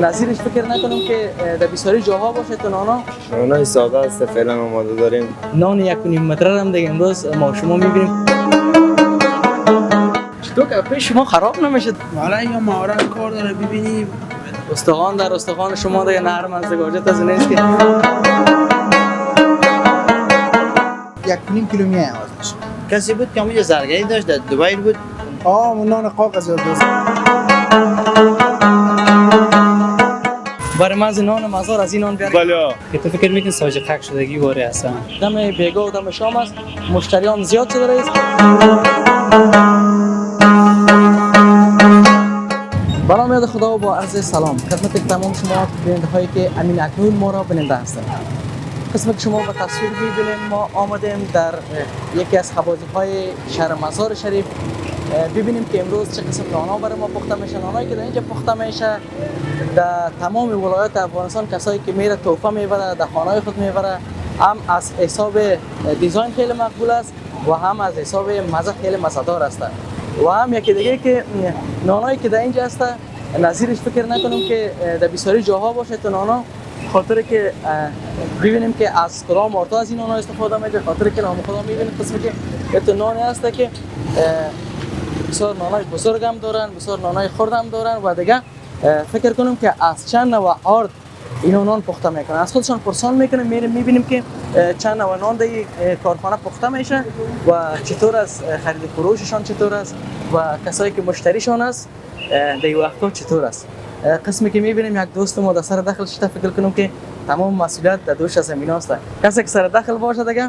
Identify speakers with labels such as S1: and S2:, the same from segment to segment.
S1: نظیرش فکر نکنم که در بسیاری جاها باشه تو نانا.
S2: نانای ساده است فعلا آماده داریم.
S1: نان 1.5 متر هم دیگه امروز ما شما میبینیم. چطور که پیش شما خراب نمیشه؟
S3: والا یا مهارت کار داره ببینیم.
S1: استخوان در استخوان شما دیگه نرم از گوجه از نیست که
S3: 1.5 کیلو میای ازش.
S4: کسی بود که اونجا زرگری داشت در دبی بود.
S3: اون نان قاق از دوست.
S1: برای من نان مزار از این نان بیاریم.
S2: بله.
S5: که تو فکر میکنی ساجقک شدگی واره هستن؟
S1: دم بیگا و دم شام است. مشتریان زیاد شده رئیس. برام یاد خدا و با عرض سلام خدمت تمام شما بیننده هایی که امین اکنون ما را بیننده هستند. قسمت شما به تصویر می‌بینید ما آمدیم در یکی از حوادث های شهر مزار شریف ببینیم که امروز چه قسم نان‌ها برای ما پخته میشه. نان‌هایی که در اینجا پخته میشه در تمام ولایات افغانستان کسایی که میره تحفه میبره در خانه‌های خود میبره، هم از حساب دیزاین خیلی مقبول است و هم از حساب مزه خیلی مزه‌دار است و هم یکی دیگه که نانایی که در اینجا هست نظیرش فکر نکنم که در بسیاری جاها باشه تو نانا، خاطر که ببینیم که از کدام مرتا از این نانا استفاده میشه، خاطر که نام خدا میبینیم قسمی که تو نانی هست که بسیار نانای بزرگ هم دارن، بسیار نانای خرد هم دارن و دیگه فکر کنم که از چند نوع آرد این نان پخته میکنن. از خودشان پرسان میکنیم میبینیم که چند نوع نان در کارخانه پخته میشه و چطور از خرید فروششان چطور است و کسایی که مشتریشان است در این وقتا چطور است. قسمی که میبینیم یک دوست ما در سر دخل شده، فکر کنم که تمام مسئولیت در دوش از زمین است. کسی که سر دخل باشه دیگه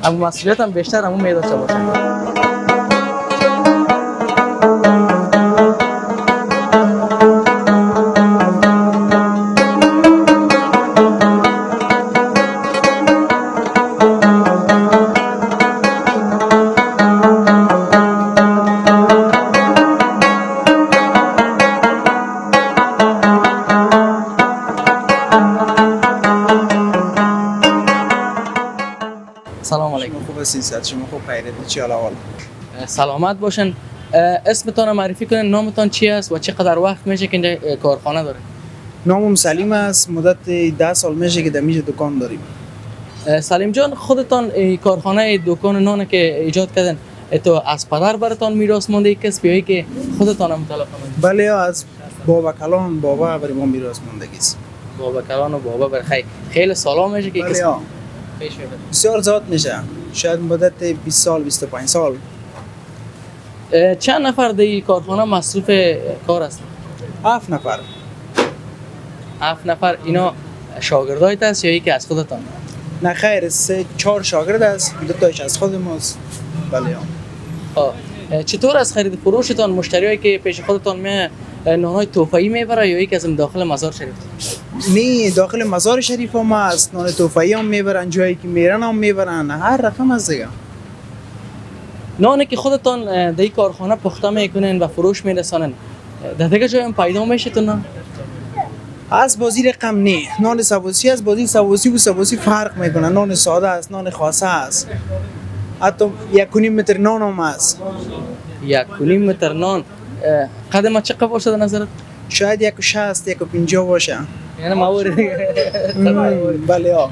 S1: اما مسئولیت هم بیشتر همون میداشته باشه. سلام علیکم.
S3: خوب هستین؟ صحت شما خوب؟ خیریت؟ چی حال احوال؟
S1: سلامت باشین. اسمتون معرفی کنین، نامتون چی است و چقدر وقت میشه که اینجا کارخانه داره؟
S3: نامم سلیم است. مدت 10 سال میشه که در اینجا دکان داریم.
S1: سلیم جان، خودتان کارخانه دکان نان که ایجاد کردن تو از پدر براتون میراث مونده کسب یا که خودتان هم مطالعه کنید؟
S3: بله، از بابا کلان بابا برای ما میراث موندگی است.
S1: بابا کلان و بابا بر خیلی سالا میشه که
S3: بله ها. بسیار زیاد میشه، شاید مدت 20 سال 25 سال.
S1: چند نفر در این کارخانه مصروف کار هستند؟
S3: 7 نفر.
S1: 7 نفر. اینا شاگردایت است یا یکی از خودتان؟
S3: نه خیر، 4 شاگرد است، 2 تاش از خود ماست. بله ها.
S1: چطور از خرید فروشتان مشتریایی که پیش خودتان می نانای توفایی میبره یا یکی از داخل مزار شریف؟
S3: نه، داخل مزار شریف هم است، نان توفایی هم میبرن، جایی که میرن هم میبرن، هر رقم از دیگه.
S1: نانی که خودتان در این کارخانه پخته میکنین و فروش میرسانن در دیگه جای هم پیدا میشه تو نان؟
S3: از بازی رقم نه، نان سبوسی از بازی سبوسی و سبوسی فرق میکنه. نان ساده است، نان خاصه است، حتی 1.5 متر نان هم است.
S1: 1.5 متر نان قدم چقدر باشه در نظرت؟
S3: شاید 1.60 1.50 باشه.
S1: یعنی ماوری.
S3: بله ها.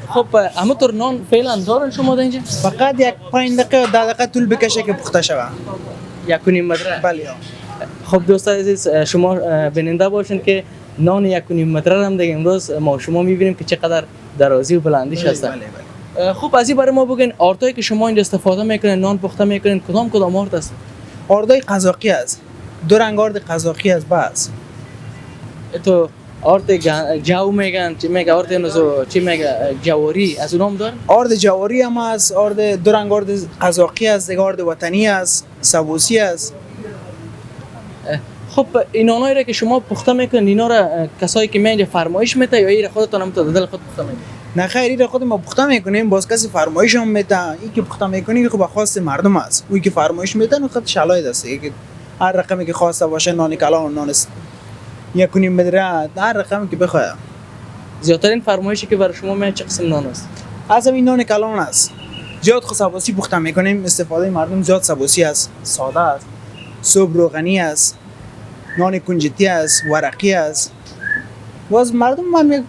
S1: خب همونطور نان فعلا دارن شما در اینجا؟
S3: فقط 5 دقیقه 10 دقیقه طول بکشه که پخته شود.
S1: 1.5 متر.
S3: بله ها.
S1: خب دوستان عزیز، شما بیننده باشین که نان 1.5 متر هم دیگه امروز ما شما میبینیم که چقدر درازی و بلندیش هست.
S3: بله بله.
S1: خب از این برای ما بگین آردایی که شما اینجا استفاده میکنین نان پخته میکنین کدام آرد است؟
S3: آردای قزاقی است. 2 رنگ آرد قزاقی است. بس
S1: تو آرد جو میگن، چی میگه آرد نزو، چی میگه جواری، از اونام دارن؟
S3: آرد جواری هم است، آرد 2 رنگ آرد قزاقی است، دیگه آرد وطنی است، سبوسی است.
S1: خب این نانایی را که شما پخته میکنین اینا را کسایی که میاد فرمایش میته یا این خودتون هم تو دل خود پخته میکنین؟
S3: نه خیر، این خود ما پخته میکنیم، باز کسی فرمایش هم میده. این که پخته میکنی خب خواست مردم است، اون که فرمایش میده خود شلای دسته که هر رقمی که خواسته باشه، نان کلان، نان 1.5 متر، هر رقمی که بخواد.
S1: زیادترین فرمایشی که برای شما میاد چه قسم نان است؟
S3: از این نان کلان است. زیاد خو سبوسی پخته میکنیم، استفاده مردم زیاد سبوسی است، ساده است، صبح روغنی است، نان کنجتی است، ورقی است. باز مردم هم یک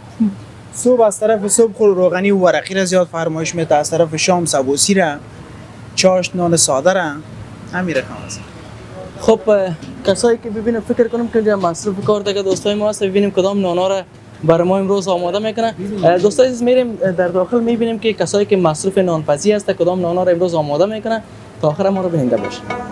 S3: صبح از طرف صبح خور روغنی و ورقی را زیاد فرمایش میده، از طرف شام سبوسی را، چاشت نان ساده را، همین رقم است.
S1: خب کسایی که ببینیم فکر کنم که اینجا مصرف کار دیگه دوستای ما هست، ببینیم کدام نانا را برای ما امروز آماده میکنه. دوستای عزیز میریم در داخل میبینیم که کسایی که مصرف نانپزی هست کدام نانا را امروز آماده میکنه. تا آخر ما رو بیننده باشید.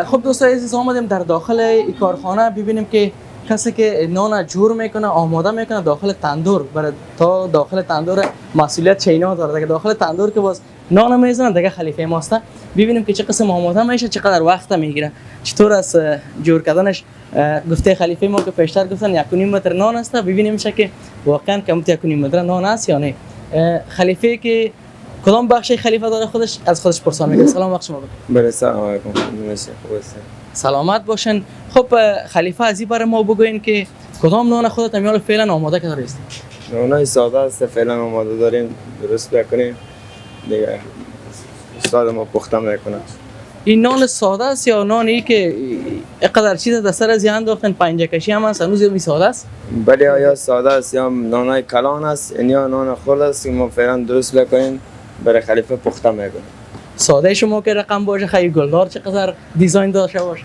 S1: خب دوستای عزیز آمدیم در داخل این کارخانه ببینیم که کسی که نان جور میکنه آماده میکنه داخل تندور، برای تا داخل تندور مسئولیت چینا داره دیگه. داخل تندور که باز نان میزنه دیگه خلیفه ماست. ببینیم که چه قسم آماده میشه، چقدر وقت میگیره، چطور از جور کردنش. گفته خلیفه ما که پیشتر گفتن 1.5 متر نان است، ببینیم که واقعا کم 1.5 متر نان است یا نه. خلیفه که کدام بخش خلیفه داره خودش از خودش پرسان میگه. سلام بخش ما.
S2: بله سلام علیکم. نمیشه خوب است.
S1: سلامت باشین. خب خلیفه از این برای ما بگوین که کدام نان خودت امیال فعلا آماده کرده است؟
S2: نانای ساده است فعلا آماده داریم، درست بکنیم دیگه استاد ما پخته میکنه.
S1: این نان ساده است یا نانی که اینقدر چیز در سر از انداختن پنجه کشی هم هست هنوز می ساده است؟
S2: بله یا ساده است یا نانای کلان است یا نان خرد است که ما فعلا درست بکنیم برای خلیفه پخته میکنیم.
S1: ساده شما که رقم باشه خیلی گلدار چقدر دیزاین داشته باشه.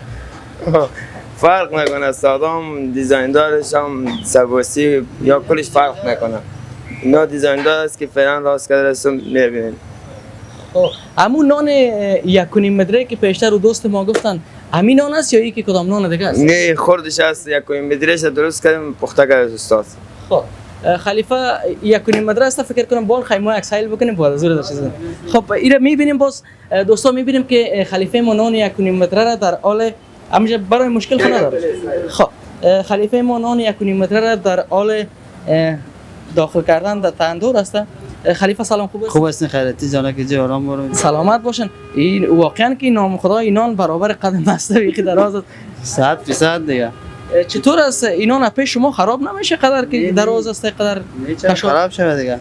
S2: فرق میکنه، ساده هم دیزاین دارش هم سبوسی یا کلش فرق میکنه. اینا دیزاین دار است که فعلا راست کرده است میبینید.
S1: خب همون نان 1.5 متره که پیشتر رو دوست ما گفتن همین نان است یا یکی کدام نان دیگه است؟
S2: نه خردش است 1.5 مترش درست کردیم پخته کرده استاد.
S1: خب خلیفه 1.5 متر است، فکر کنم بال خیمه اکسایل بکنیم بالا زور داشت. خب اینا میبینیم باز دوستا میبینیم که خلیفه ما نان 1.5 متر را در حال همینجا برای مشکل خود نداره. خب خلیفه ما نان 1.5 متر را در حال داخل کردن در تندور است. خلیفه سلام خوب است؟
S4: خوب هستین خیرتی جانا که جای آرام برو.
S1: سلامت باشین. این واقعا که نام خدا اینان برابر قدم است یکی دراز است.
S4: 100% دیگه.
S1: چطور است اینان پیش شما خراب نمیشه قدر که دراز است قدر
S4: خراب شده دیگه.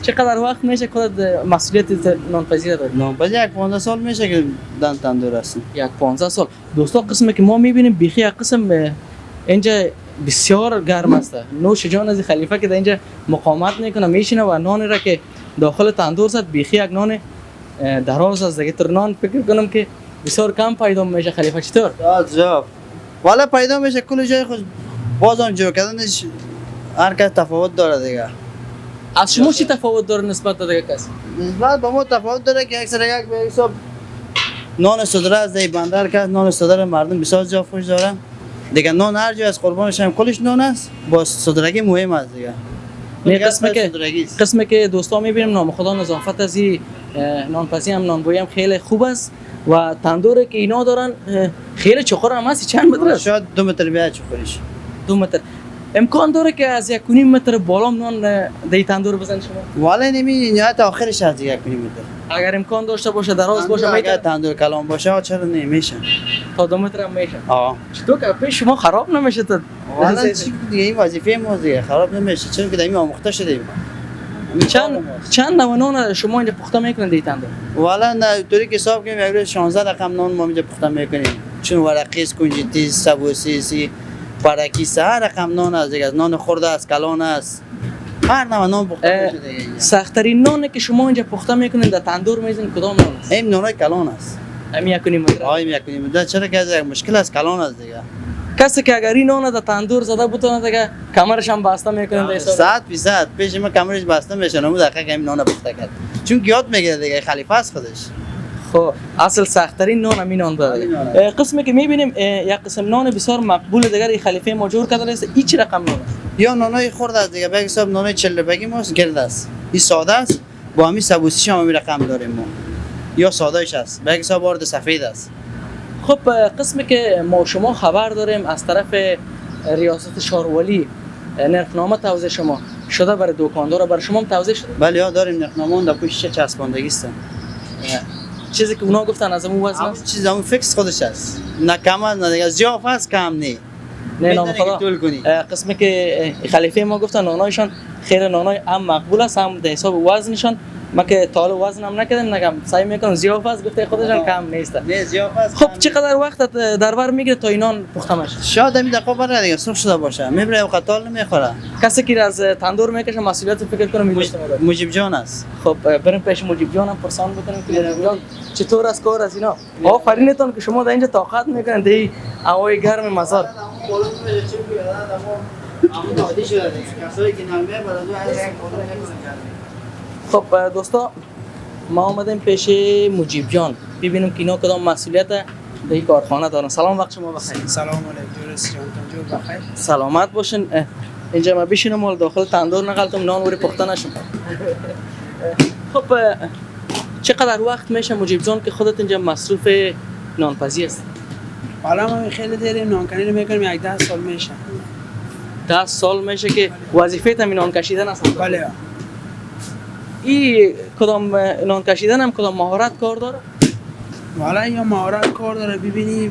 S1: چقدر وقت میشه خودت مسئولیت نانپزی داری؟
S4: نانپزی 15 سال میشه که دان تندور هستیم.
S1: 15 سال. دوستا قسمی که ما میبینیم بیخی یک قسم اینجا بسیار گرم است. نوش جان از خلیفه که در اینجا مقاومت میکنه میشینه و نان را که داخل تندور زد بیخی یک نان دراز است دیگه. تر نان فکر کنم که بسیار کم پیدا میشه. خلیفه چطور؟
S4: جواب والا پیدا میشه کل جای خود بازم جور کردنش هر کس تفاوت داره دیگه.
S1: از شما چی تفاوت داره نسبت به دیگه کس؟
S4: نسبت به ما تفاوت داره که اکثر یک به حساب نان سودره از دی بندر کرد. نان سودره مردم بسیار جا خوش دارن دیگه. نان هر جای از قربانش هم کلش نان است، با سودرگی مهم است دیگه.
S1: نه قسمی که دوستا میبینیم نام خدا نظافت از این نانپزی هم نانبویی هم خیلی خوب است و تندوری که اینا دارن خیلی چخور هم هست. چند متر است؟
S4: شاید 2 متر بیاد چخورش.
S1: 2 متر. امکان داره که از 1.5 متر بالا نان دی تندور بزن شما؟
S4: والا نمی نهایت آخرش از 1.5 متر.
S1: اگر امکان داشته باشه دراز باشه
S4: اگر تندور کلام باشه چرا نمیشه؟
S1: تا 2 متر هم میشه.
S4: چطور
S1: که پیش شما خراب نمیشه؟ تا
S4: والا چی دیگه این وظیفه ما دیگه خراب نمیشه، چون که دمی آموخته شدیم.
S1: چند نوع نان شما اینجا پخته میکنن دی تندور؟
S4: والا نه طوری که حساب کنیم یک روز 16 رقم نان ما اینجا پخته میکنیم، چون ورقی است، کنجدی، سبوسی، پارکی، هر رقم نان است دیگه. نان خرد است، کلان است، هر نوع نان پخته میشه دیگه.
S1: سخت‌ترین نانی که شما اینجا پخته میکنین در تندور میزنین کدام نان است؟
S4: این نانای کلان است.
S1: همین 1.5 متر.
S4: این 1.5 متر چرا که از مشکل است، کلان است دیگه.
S1: کسی که اگر این نان در تندور زده بتونه دیگه کمرش هم بسته میکنن دیگه.
S4: 100% پیش ما کمرش بسته میشه نمو دقیقاً همین نان پخته کرد، چون یاد میگیره دیگه خلیفه است خودش.
S1: خب اصل سخت‌ترین نان همین نان داره. قسمی که میبینیم یک قسم نان بسیار مقبول دیگه خلیفه ما جور کرده است. هیچ رقم نان است
S4: یا نانای خرد است دیگه. به حساب نانای 40 روپیه ماست، گرد است، این ساده است، با همین سبوسیش هم همین رقم داریم ما، یا سادهش است، به حساب آرد سفید است.
S1: خب قسمی که ما شما خبر داریم از طرف ریاست شارولی نرخنامه توزیع شما شده برای دکاندار و برای شما هم توضیح شده.
S4: بله ها داریم نقنمان در پوشش چسباندگی است.
S1: چیزی که اونا گفتن از اون وزن
S4: همون
S1: است.
S4: چیز همون فکس خودش است. نه کم است نه دیگه زیاف است کم نی.
S1: نه نام
S4: می‌دونی
S1: خدا.
S4: که طول کنی.
S1: قسمی که خلیفه ما گفتن نانایشان خیلی نانای هم مقبول است هم در حساب وزنشان. ما که تا حالا وزن هم نکردم نگم سعی میکنم زیاف است گفته خودشان کم نیست.
S4: نه زیاف است.
S1: خب چقدر وقت در بر میگیره تا اینان پخته میشه؟
S4: شاید همین دقیقه برای دیگه سرخ شده باشه. میبره و قطال نمیخوره.
S1: کسی که از تندور میکشه مسئولیت فکر کنم میداشته مادر.
S4: مجیب جان است.
S1: خب بریم پیش مجیب جان هم پرسان بکنیم که مجیب جان چطور است کار از اینا؟ آفرینتون که شما در اینجا طاقت میکنید این هوای گرم مزار. خب دوستا ما آمدیم پیش مجیب جان ببینیم که اینا کدام مسئولیت در این کارخانه دارن. سلام وقت شما بخیر.
S3: سلام علیکم جورس جان جور بخیر.
S1: سلامت باشین. اینجا ما بشینم مال داخل تندور نقلتم نان وری پخته نشم. خب چقدر وقت میشه مجیب جان که خودت اینجا مصروف نانپزی است؟
S3: حالا ما خیلی داریم نانکنی رو میکنیم 10 سال میشه.
S1: 10 سال میشه که وظیفه تم نان کشیدن است.
S3: بله
S1: این کدام نان کشیدن هم کدام مهارت کار داره؟
S3: حالا یا مهارت کار داره ببینی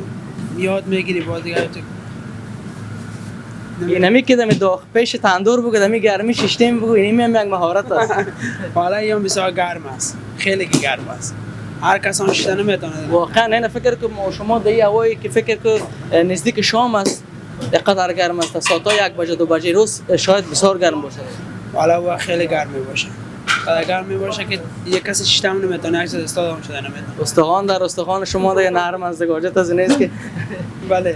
S3: یاد میگیری با دیگه
S1: اینمی که دم داخل پیش تندور بگو دمی گرمی ششتیم بگو اینمی هم یک مهارت است.
S3: حالا یا بسیار گرم است خیلی گرم است هر کس آن شده نمیتونه.
S1: واقعا نه فکر که شما در هوایی که فکر که نزدیک شام است دقیقاً گرم است ساعت 1 بجه 2 بجه روز شاید بسیار گرم باشه.
S3: حالا و خیلی گرم باشه. قدر گرم باشه که یک کسی شیشتم نمیتونه عکس استاد هم شده نمیتونه.
S1: استخوان در استخوان شما دیگه نرم از گاجت از نیست که.
S3: بله.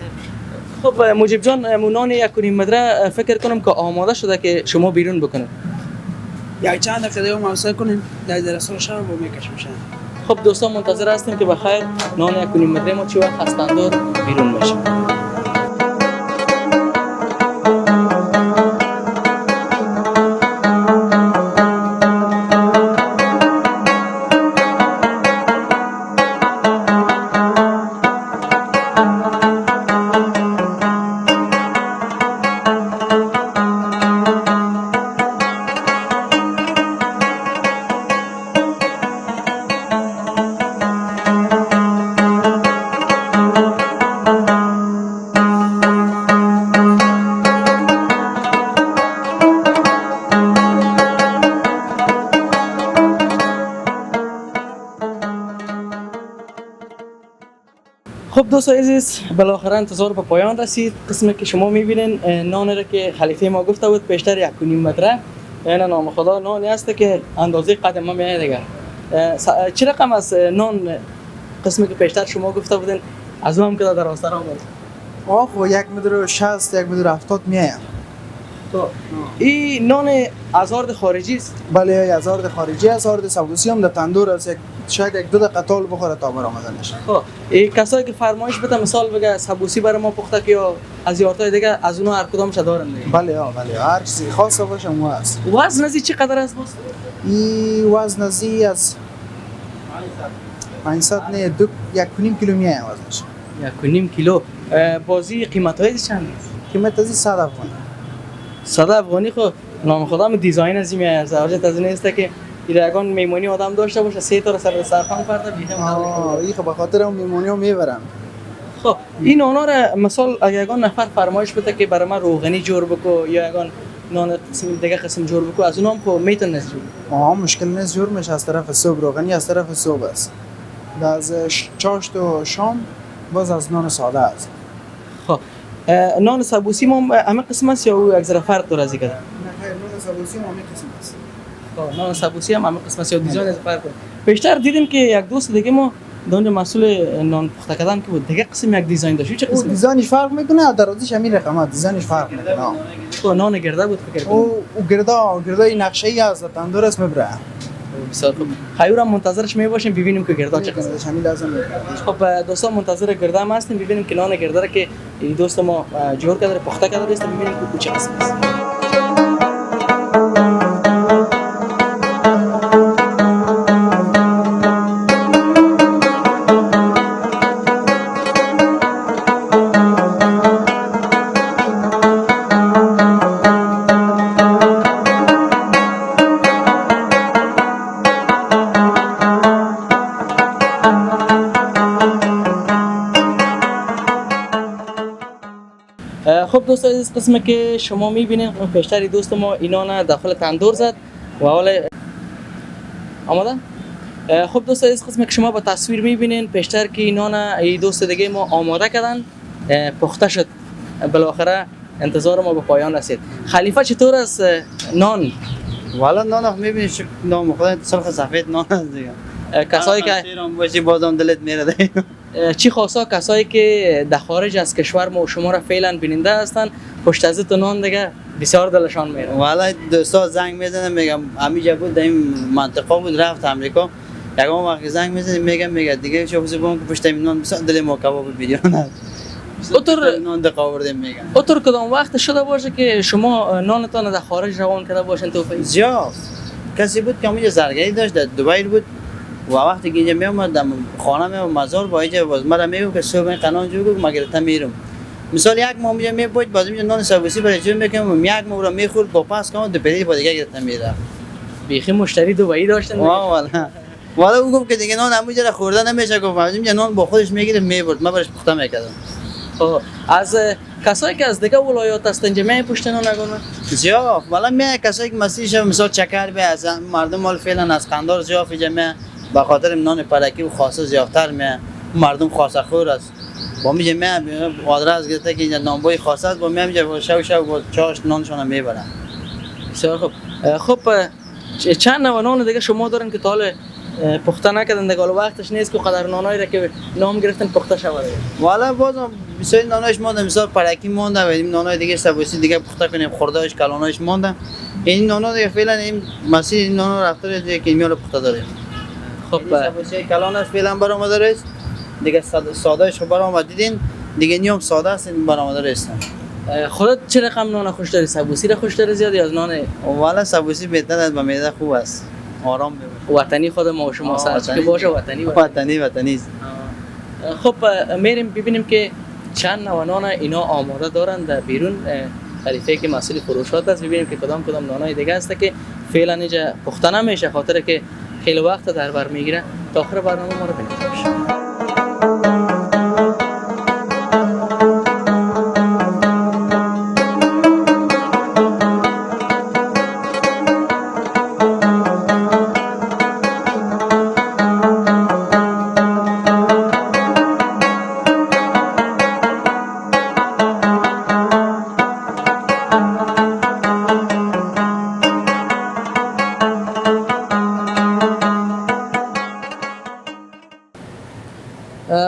S1: خب مجیب جان مونان 1.5 متر فکر کنم که آماده شده که شما بیرون بکنید.
S3: یک چند دقیقه دیگه موثق کنیم در رسول شب با میکش میشن.
S1: خب دوستان منتظر هستیم که بخیر نان 1.5 متر ما چی وقت از تندور بیرون میشه. خب دوستان عزیز بالاخره انتظار به پایان رسید. قسمی که شما میبینین نانی را که خلیفه ما گفته بود بیشتر 1.5 متره یعنی نام خدا نانی است که اندازه قد ما میاد دیگه. چه رقم از نان قسمی که بیشتر شما گفته بودین از اون هم که در آستر آمد؟
S3: خب 1 متر 60 1 متر 70 میایم.
S1: تو این نان ازارد خارجی است؟
S3: بله ازارد خارجی است ازارد سبوسی هم در تندور است شاید 1-2 دقیقه طول بخوره تا برآمدنش.
S1: خب این کسایی که فرمایش بده مثال بگه سبوسی برای ما پخته که یا از یارتای دیگه از اونها هر کدامش دارن دیگه.
S3: بله هر چیزی خاص باشه اون است.
S1: وزن ازی چقدر است باز؟
S3: این وزن ازی از 500 نه 1.5 کیلو میایم وزنش.
S1: 1.5 کیلو. بازی قیمت های چند است؟
S3: قیمت ازی 100 افغانی.
S1: 100 افغانی خب نام خدا هم دیزاین از این میاد زاویه از این است که ایرگان میمونی آدم داشته باشه 3 تا سر سرفان کرده بیهم.
S3: این خب به خاطر اون میمونی رو میبرم.
S1: خب این اونا را مثال اگه یگان نفر فرمایش بده که برای من روغنی جور بکو یا یگان نان قسم دیگه قسم جور بکو از اونام خب میتونه جور.
S3: مشکل نیست جور میشه از طرف صبح روغنی از طرف صبح است. از چاشت و شام باز از نان ساده است.
S1: خب نان سبوسی ما همه قسم است یا او یک ذره فرق داره از دیگه؟
S3: نه خیر نان سبوسی هم همین قسم است.
S1: خب نان سبوسی هم همه قسم است یا دیزاین از فرق داره. بیشتر دیدیم که یک دوست دیگه ما دانجا مسئول نان پخته کردن که بود دیگه قسم یک دیزاین داشت چه قسم؟
S3: دیزاینش فرق میکنه درازیش همین رقمه دیزاینش فرق میکنه.
S1: خب نان گرده بود فکر کنم.
S3: او گردا این نقشه ای از تندور است میبره.
S1: بسیار خوب. خیورم منتظرش میباشیم ببینیم که گرده چه قسم.
S3: همین لازم
S1: خب دوستان منتظر گرده هم هستیم ببینیم که نان گرده را که این دوست ما جور کرده پخته کرده است ببینیم که چه قسم است. دوست عزیز، قسمی که شما میبینین پیشتر دوست ما اینا داخل تندور زد و حالا آماده. خب دوست عزیز، قسمی که شما با تصویر میبینین پیشتر که اینا ای دوست دیگه ما آماده کردن، پخته شد، بالاخره انتظار ما به پایان رسید. خلیفه چطور است نان؟
S4: والا نان میبینی نام خدا سرخ سفید نان است دیگه.
S1: کسایی که
S4: سیرم باشی بازم دلت میره دیگه.
S1: چی خاصا کسایی که در خارج از کشور ما و شما را فعلا بیننده هستن، پشت از تو نان دیگه بسیار دلشان میره.
S4: والا دوستا زنگ میزنه میگم همیجا بود در این منطقه بود رفت امریکا، یکم وقتی زنگ میزنه میگه دیگه شو بگم که پشت این نان بسیار دل ما کباب بیرون.
S1: اوتر
S4: نان دقاوردیم میگم.
S1: اوتر کدام وقت شده باشه که شما نانتان در خارج روان کرده باشن تو فیس؟
S4: زیاد کسی بود که اونجا زرگری داشت در دبی بود و وقتی که اینجا میومد در خانه میومد مزار با اینجا باز مرا میگفت که صبح این قناه جو گفت مگرتا میرم. مثال یک ماه اینجا میبود باز اینجا نان سرویسی برای جو میکنم، یک ماه رو میخورد با پاس کنم دو پری با دیگه گرفته میره.
S1: بیخی مشتری دبی داشتن.
S4: والا او گفت که دیگه نان همونجا خورده نمیشه، گفت اینجا نان با خودش میگیره میبرد، من برش پخته میکردم.
S1: از کسایی که از دیگه ولایات هستن اینجا میپوشتن نگونه؟
S4: زیاد والا می کسایی که مسیحش مثال چکر به از مردم مال فعلا از قندار زیاد اینجا می به خاطر نان پرکی و خاصه زیادتر می مردم خاصه خور است. با میگه می آدرس گرفته که اینجا نانبوی خاصه است، با می اینجا شو با چاش نانشون میبرن.
S1: بسیار خوب. خب چند نوع نان دیگه شما دارن که تا حالا پخته نکردن دیگه، وقتش نیست که قدر نانایی را که نام گرفتن پخته شود؟
S4: والا بازم بسیار ناناش مونده، مثال پرکی مونده و این نانای دیگه سبوسی دیگه پخته کنیم، خورده‌اش کلاناش مونده. این نانا دیگه فعلا این مسیر این نانا رفته دیگه که میاره پخته داره.
S1: خب
S4: سبوسی کلاناش فعلا برآمده است. دیگه سادهش رو برآمد دیدین دیگه نیام ساده است این برآمده است.
S1: خودت چه رقم نان خوش داری؟ سبوسی را خوش داری زیاد یا از نان؟
S4: والا سبوسی بهتر است، به معده خوب است، آرام ببر.
S1: وطنی خود ما و شما سر که باشه وطنی
S4: است.
S1: خب میریم ببینیم که چند نوع نان اینا آماده دارن در بیرون خلیفه که مسئول فروشات است، ببینیم که کدام نانای دیگه است که فعلا اینجا پخته نمیشه خاطر که خیلی وقت در بر میگیره. تا آخر برنامه ما رو ببینید.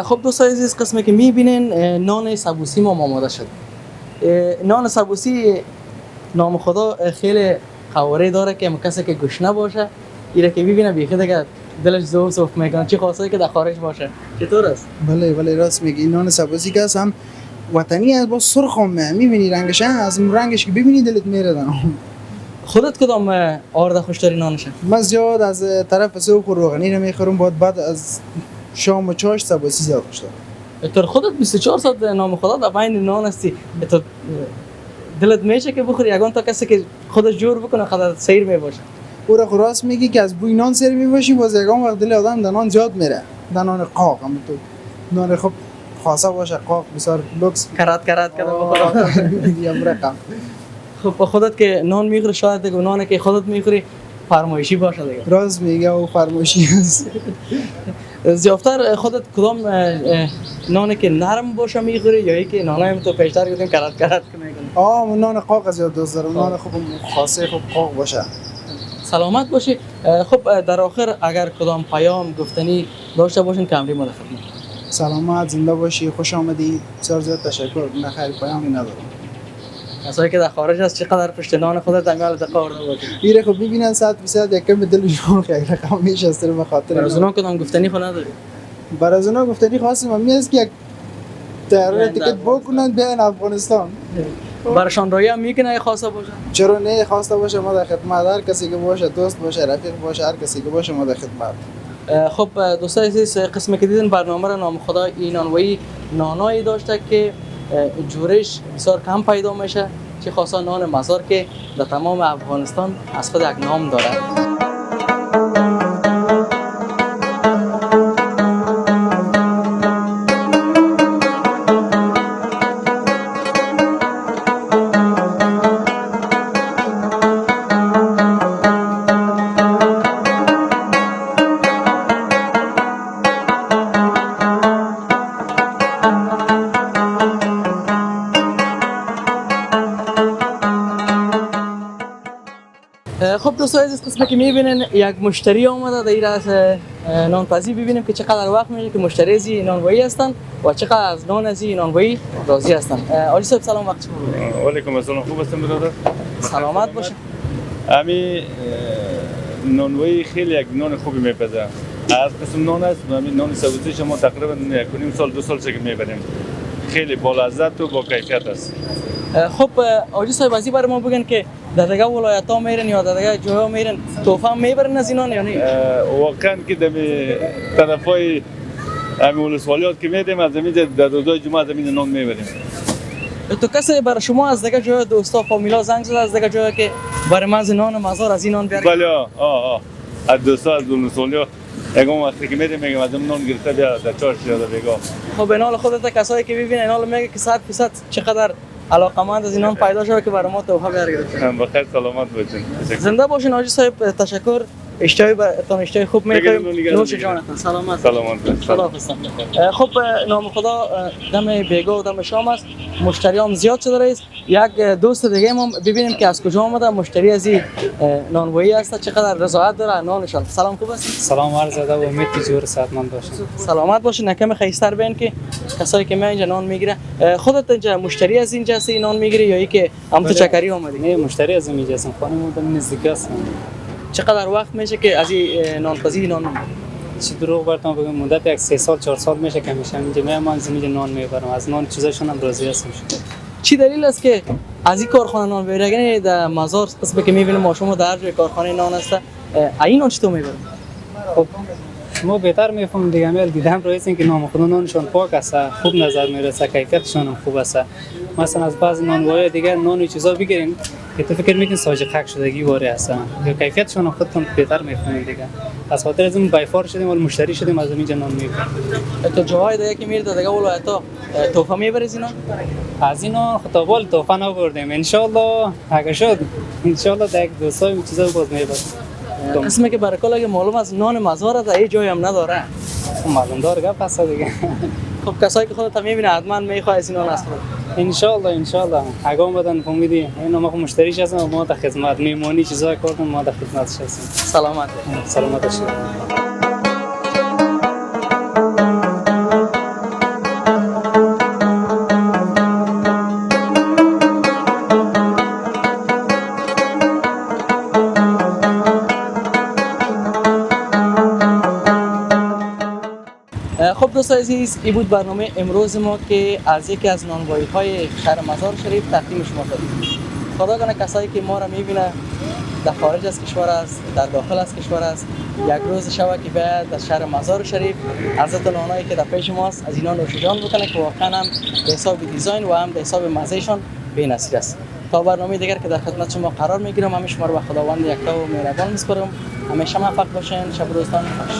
S1: خب دوستان عزیز، قسمی که میبینین نان سبوسی ما آماده شد. نان سبوسی نام خدا خیلی قواره داره که کسی که گشنه باشه ایره که ببینه بیخی دیگه دلش زوف میکنه، چه خاصایی که در خارج باشه. چطور است؟
S3: بله راست میگی. نان سبوسی که هم وطنی است، با سرخ هم میبینی رنگش، از رنگش که ببینی دلت میره.
S1: خودت کدام آرد خوش داری نانشه؟
S3: من زیاد از طرف سوق روغنی رو میخورم، بعد از شام و چاش سبوسی زیاد خوش دارم.
S1: تو خودت 24 ساعت نام خدا در بین نان هستی، تو دلت میشه که بخوری یگان تا کسی که خودش جور بکنه خدا سیر میباشه.
S3: او را راست میگی که از بوی نان سیر میباشی، باز یگان وقت دل آدم در نان زیاد میره. در نان قاق هم تو نان خب خاصه باشه، قاق بسیار لوکس
S1: کرات کرده بخورم
S3: یا رقم.
S1: خب خودت که نان میخوری شاید دیگه نان که خودت میخوری فرمایشی باشه دیگه.
S3: راست میگه او فرمایشی است.
S1: زیافتر خودت کدام نان که نرم باشه میخوری یا اینکه نانای تو پیشتر گفتیم کرات که میکنی؟
S3: من نان قاق زیاد دوست دارم. نان خوب خاصه خوب قاق باشه.
S1: سلامت باشی. خب در آخر اگر کدام پیام گفتنی داشته باشین که امری ما خدمت.
S3: سلامت، زنده باشی، خوش آمدی. بسیار زیاد تشکر. نه خیر پیامی ندارم.
S1: کسایی که در خارج هست چقدر پشت نان خودت دنگال دقار نبودی.
S3: میره خب ببینن 100% یکم به دلشون خیلی رقم میشسته به خاطر.
S1: برای اونا کدام گفتنی خو نداری؟
S3: برای اونا گفتنی خواستم است که یک طیاره تیکت بکنن بیان افغانستان.
S1: براشان رای میکنه خواسته باشه؟
S3: چرا نه، خواسته باشه ما در خدمت. هر کسی که باشه، دوست باشه، رفیق باشه، هر کسی که باشه ما در خدمت.
S1: خب دوستان عزیز، قسمی که دیدین برنامه را نام خدا اینانوایی نانایی داشته که جورش بسیار کم پیدا میشه، چه خاصا نان مزار که در تمام افغانستان از خود یک نام داره. خب دوستان عزیز، قسمی که میبینین یک مشتری آمده در این از نانپزی. ببینیم که چقدر وقت میشه که مشتری از این نانوایی هستن و چقدر از نان از این نانوایی راضی هستن. آقای صاحب سلام، وقت شما بخیر.
S6: علیکم السلام، خوب هستم برادر؟
S1: سلامت باشه.
S6: امی نانوایی خیلی یک نان خوبی میپزه. از قسم نان است، همین نان سبزی شما تقریبا 1.5 سال 2 سال که میبریم. خیلی با لذت و با کیفیت است.
S1: خب آقای صاحب از این برای ما بگن که در دیگه ولایت ها میرن یا در دیگه جاها میرن تحفه هم میبرن از اینان یا نه؟
S6: واقعا که دمی طرفای همین ولسوالیات که میدیم از زمین در روزهای جمعه از زمین نان میبریم.
S1: تو کسی برای شما از دیگه جاها دوستا فامیلا زنگ زده از دیگه جاها که برای من از نان مزار از این نان بیارید؟
S6: بله از دوستا از ولسوالیات یکم وقتی که میدیم میگم از زمین نان گرفته بیا در چارش یا در بیگاه.
S1: خب به نال خودت کسایی که ببینن اینال میگه که 100% چقدر علاقمند از اینان پیدا شده که برای ما تحفه بیارید.
S6: بخیر سلامت باشین.
S1: زنده باشین حاجی صاحب، تشکر. اشتهای خوب میکنیم. نوش جانتون. سلامت.
S6: سلامت باشین.
S1: خب نام خدا دم بیگاه و دم شام است. مشتریام زیاد شده رئیس. یک دوست دیگه ما ببینیم که از کجا آمده. مشتری از این نانوایی است، چقدر رضایت داره نانشان. سلام، خوب است؟
S5: سلام عرض ادب و امید که جور صحتمند باشین.
S1: سلامت باشین. نکم خیستر بین که کسایی که من اینجا نان میگیره. خودت اینجا مشتری از اینجا هستی نان میگیری یا ای که هم تو چکری اومدی؟
S5: نه، مشتری از اینجا هستم. خانم بودم نزدیک هستم.
S1: چقدر وقت میشه که از این نانپزی نان میبری؟
S5: چی دروغ براتون بگم، مدت یک 3 سال 4 سال میشه که میشم اینجا میام از اینجا نان میبرم. از نان چیزاشون هم راضی هستم.
S1: چی دلیل است که از این کارخانه نان میبری؟ اگر در مزار قسمتی که میبینیم ما شما در جای کارخانه نان است، این نان چطور میبریم؟
S5: خب ما بهتر میفهمیم دیگه. میل دیدم رئیس این که نام خود نانشون پاک است، خوب نظر میرسه، کیفیتشون هم خوب است. مثلا از بعض نانوایی دیگه نان چیزا بگیرین که تو فکر میکنی ساجقک شدگی واره هستن یا کیفیتشون خودتون بهتر میفهمید دیگه. از خاطر از این بایفار شدیم و مشتری شدیم از اینجا نان میبریم.
S1: تو جاهای دیگه که میرید دیگه ولایت‌ها تحفه میبرید اینا؟
S5: از اینا خطابال تحفه نبردیم. ان شاء الله اگه شد ان شاء الله یک دو سال چیزا باز میبریم.
S1: قسمی که برای کلا معلوم از نان مزار در این جای هم نداره.
S5: معلوم داره گپ هست دیگه.
S1: خب کسایی که خودت میبینه حتما میخواد از این نان است.
S5: ان شاء الله اگه اومدن فهمیدی اینا ما مشتریش هستم و ما در خدمت میمونی چیزا کردن ما در خدمتش هستیم. سلامت باشید. خب دوستان عزیز، این بود برنامه امروز ما که از یکی از نانوایی‌های شهر مزار شریف تقدیم شما کردیم. خدا کنه کسایی که ما را می‌بینه در خارج از کشور است، در داخل از کشور است، یک روز شب که باید در شهر مزار شریف حضرت نانایی که در پیش ماست از اینا نوش جان بکنه که واقعا هم به حساب دیزاین و هم به حساب مزهشان بی‌نظیر است. تا برنامه دیگر که در خدمت شما قرار میگیرم، همه شما رو به خداوند یکتا و مهربان میسپارم. همیشه موفق باشین. شب و روزتان خوش.